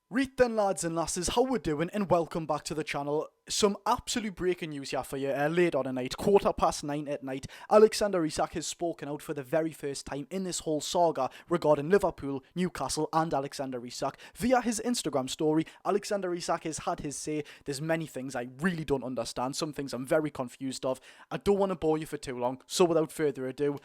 Right then, lads and lasses, how we doing, and welcome back to the channel. Some absolute breaking news here for you late on at night, 9:15 at night. Alexander Isak has spoken out for the very first time in this whole saga regarding Liverpool, Newcastle and Alexander Isak. Via his Instagram story, Alexander Isak has had his say. There's many things I really don't understand, some things I'm very confused of. I don't want to bore you for too long, so without further ado,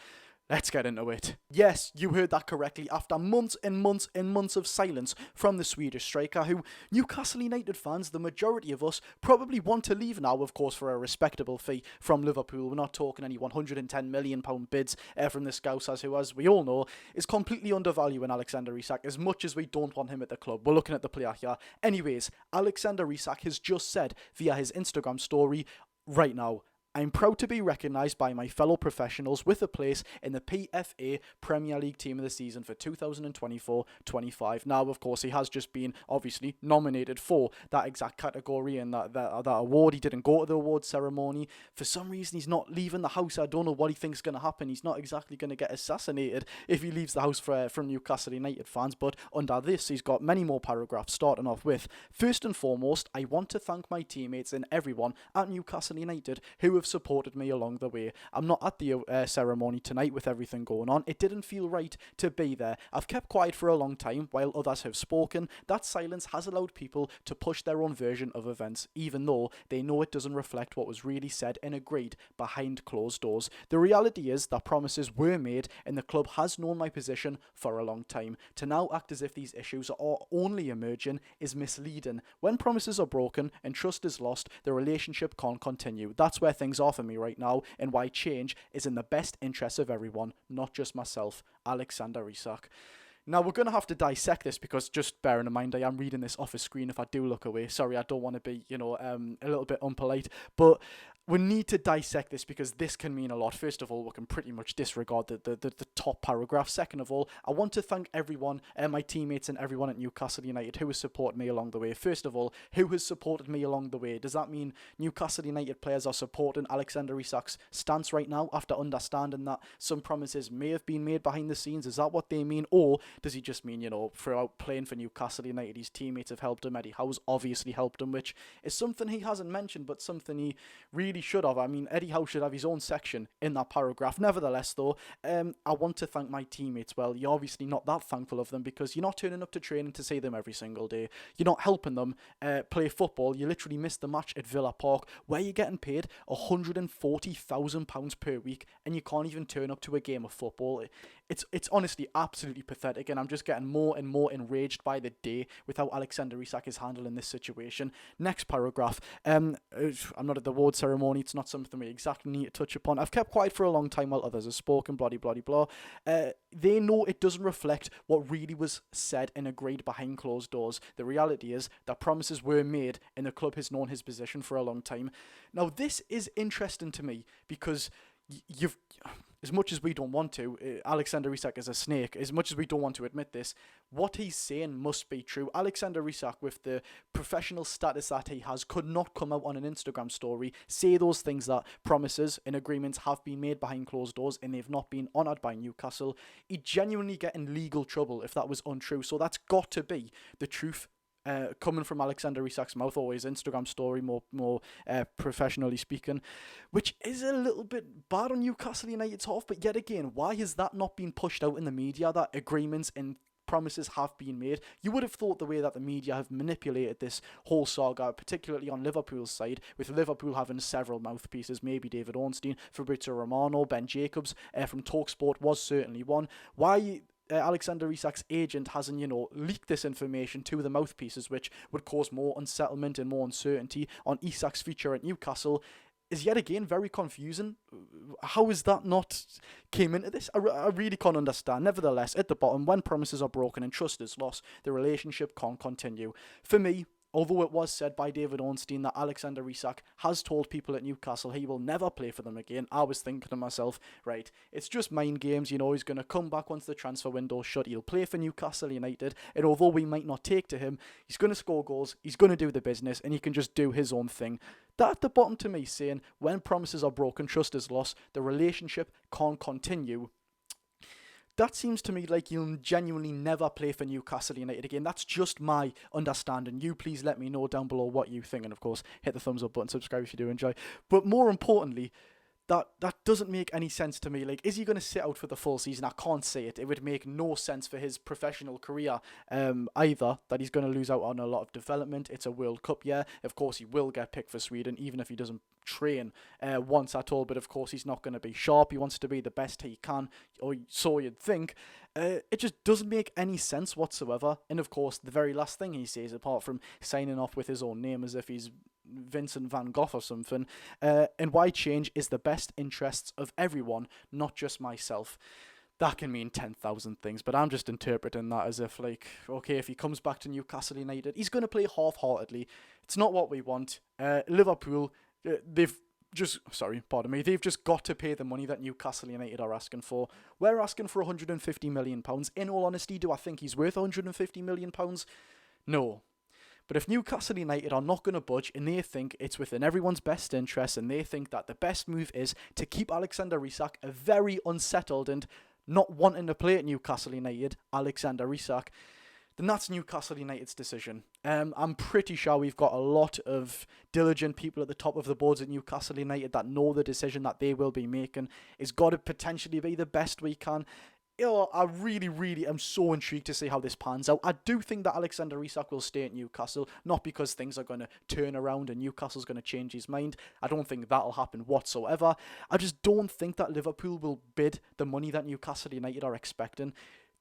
let's get into it. Yes, you heard that correctly. After months and months and months of silence from the Swedish striker, who Newcastle United fans, the majority of us, probably want to leave now, of course, for a respectable fee from Liverpool. We're not talking any £110 million bids from the Scousers, who, as we all know, is completely undervaluing Alexander Isak as much as we don't want him at the club. We're looking at the player here. Anyways, Alexander Isak has just said via his Instagram story right now, I'm proud to be recognised by my fellow professionals with a place in the PFA Premier League Team of the Season for 2024-25. Now, of course, he has just been, obviously, nominated for that exact category and that award. He didn't go to the award ceremony. For some reason, he's not leaving the house. I don't know what he thinks is going to happen. He's not exactly going to get assassinated if he leaves the house from Newcastle United fans, but under this, he's got many more paragraphs, starting off with, first and foremost, I want to thank my teammates and everyone at Newcastle United who have supported me along the way. I'm not at the ceremony tonight with everything going on. It didn't feel right to be there. I've kept quiet for a long time while others have spoken. That silence has allowed people to push their own version of events, even though they know it doesn't reflect what was really said and agreed behind closed doors. The reality is that promises were made and the club has known my position for a long time. To now act as if these issues are only emerging is misleading. When promises are broken and trust is lost, the relationship can't continue. That's where things are for me right now, and why change is in the best interest of everyone, not just myself. Alexander Isak. Now, we're going to have to dissect this because, just bearing in mind, I am reading this off a screen if I do look away. Sorry, I don't want to be, a little bit unpolite, but we need to dissect this because this can mean a lot. First of all, we can pretty much disregard the top paragraph. Second of all, I want to thank everyone, my teammates and everyone at Newcastle United who has supported me along the way. First of all, who has supported me along the way? Does that mean Newcastle United players are supporting Alexander Isak's stance right now after understanding that some promises may have been made behind the scenes? Is that what they mean? Or does he just mean, throughout playing for Newcastle United, his teammates have helped him? Eddie Howe's obviously helped him, which is something he hasn't mentioned, but something he really should have. I mean, Eddie Howe should have his own section in that paragraph. Nevertheless, though, I want to thank my teammates. Well, you're obviously not that thankful of them because you're not turning up to training to see them every single day. You're not helping them play football. You literally missed the match at Villa Park where you're getting paid £140,000 per week and you can't even turn up to a game of football. It's honestly absolutely pathetic, and I'm just getting more and more enraged by the day with how Alexander Isak is handling this situation. Next paragraph. I'm not at the award ceremony. It's not something we exactly need to touch upon. I've kept quiet for a long time while others have spoken, blah, blah, blah, blah. They know it doesn't reflect what really was said and agreed behind closed doors. The reality is that promises were made and the club has known his position for a long time. Now, this is interesting to me because you've... As much as we don't want to, Alexander Isak is a snake. As much as we don't want to admit this, what he's saying must be true. Alexander Isak, with the professional status that he has, could not come out on an Instagram story, say those things that promises and agreements have been made behind closed doors and they've not been honoured by Newcastle. He'd genuinely get in legal trouble if that was untrue. So that's got to be the truth. Coming from Alexander Isak's mouth, or his Instagram story, more professionally speaking, which is a little bit bad on Newcastle United's half. But yet again, why has that not been pushed out in the media, that agreements and promises have been made? You would have thought the way that the media have manipulated this whole saga, particularly on Liverpool's side, with Liverpool having several mouthpieces, maybe David Ornstein, Fabrizio Romano, Ben Jacobs from TalkSport was certainly one. Why Alexander Isak's agent hasn't, leaked this information to the mouthpieces, which would cause more unsettlement and more uncertainty on Isak's future at Newcastle, is yet again very confusing. How is that not came into this? I really can't understand. Nevertheless, at the bottom, when promises are broken and trust is lost, the relationship can't continue. For me, although it was said by David Ornstein that Alexander Isak has told people at Newcastle he will never play for them again, I was thinking to myself, right, it's just mind games. He's going to come back once the transfer window's shut. He'll play for Newcastle United, and although we might not take to him, he's going to score goals, he's going to do the business, and he can just do his own thing. That at the bottom to me saying, when promises are broken, trust is lost, the relationship can't continue. that seems to me like he'll genuinely never play for Newcastle United again. That's just my understanding. You please let me know down below what you think, and of course, hit the thumbs up button, subscribe if you do enjoy. But more importantly, that doesn't make any sense to me. Like, is he going to sit out for the full season? I can't say it. It would make no sense for his professional career either, that he's going to lose out on a lot of development. It's a World Cup year. Of course, he will get picked for Sweden, even if he doesn't train once at all. But of course, he's not going to be sharp. He wants to be the best he can, or so you'd think. It just doesn't make any sense whatsoever. And of course, the very last thing he says, apart from signing off with his own name as if he's Vincent van Gogh or something, and why change is the best interests of everyone, not just myself. That can mean 10,000 things, but I'm just interpreting that as if, like, okay, if he comes back to Newcastle United, he's going to play half-heartedly. It's not what we want. Liverpool, they've just got to pay the money that Newcastle United are asking for. We're asking for £150 million. In all honesty, do I think he's worth £150 million? No. But if Newcastle United are not going to budge, and they think it's within everyone's best interest, and they think that the best move is to keep Alexander Isak, a very unsettled and not wanting to play at Newcastle United, Alexander Isak, then that's Newcastle United's decision. I'm pretty sure we've got a lot of diligent people at the top of the boards at Newcastle United that know the decision that they will be making is got to potentially be the best we can. I really am so intrigued to see how this pans out. I do think that Alexander Isak will stay at Newcastle, not because things are going to turn around and Newcastle's going to change his mind. I don't think that'll happen whatsoever. I just don't think that Liverpool will bid the money that Newcastle United are expecting.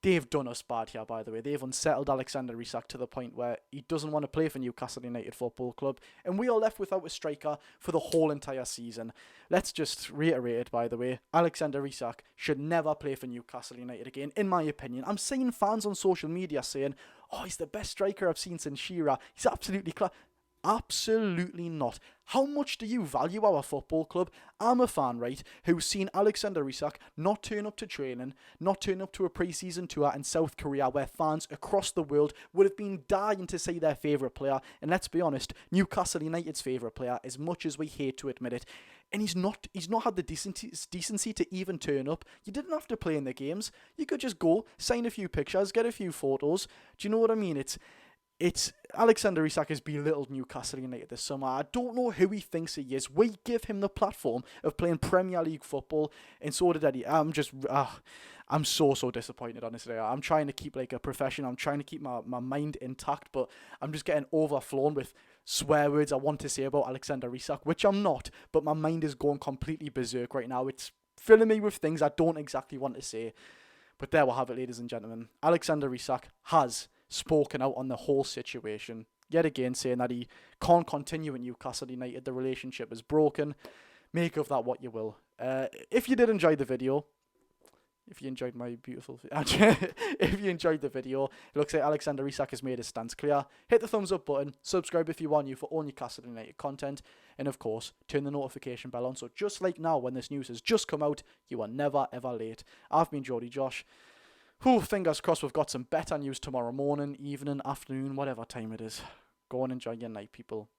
They've done us bad here, by the way. They've unsettled Alexander Isak to the point where he doesn't want to play for Newcastle United Football Club, and we are left without a striker for the whole entire season. Let's just reiterate it, by the way. Alexander Isak should never play for Newcastle United again, in my opinion. I'm seeing fans on social media saying, oh, he's the best striker I've seen since Shearer. He's absolutely class. Absolutely not. How much do you value our football club? I'm a fan, right, who's seen Alexander Isak not turn up to training, not turn up to a pre-season tour in South Korea where fans across the world would have been dying to see their favourite player. And let's be honest, Newcastle United's favourite player, as much as we hate to admit it. And he's not had the decency to even turn up. You didn't have to play in the games. You could just go, sign a few pictures, get a few photos. Do you know what I mean? It's Alexander Isak has belittled Newcastle United this summer. I don't know who he thinks he is. We give him the platform of playing Premier League football, and so did Eddie. I'm so disappointed, honestly. I'm trying to keep like a profession. I'm trying to keep my mind intact, but I'm just getting overflown with swear words I want to say about Alexander Isak, which I'm not, but my mind is going completely berserk right now. It's filling me with things I don't exactly want to say. But there we have it, ladies and gentlemen. Alexander Isak has spoken out on the whole situation, yet again saying that he can't continue at Newcastle United. The relationship is broken. Make of that what you will. If you did enjoy the video, if you enjoyed my beautiful if you enjoyed the video, it looks like Alexander Isak has made his stance clear. Hit the thumbs up button, subscribe if you are new for all Newcastle United content, and of course turn the notification bell on, so just like now when this news has just come out, you are never ever late. I've been Jody Josh. Fingers crossed we've got some better news tomorrow morning, evening, afternoon, whatever time it is. Go and enjoy your night, people.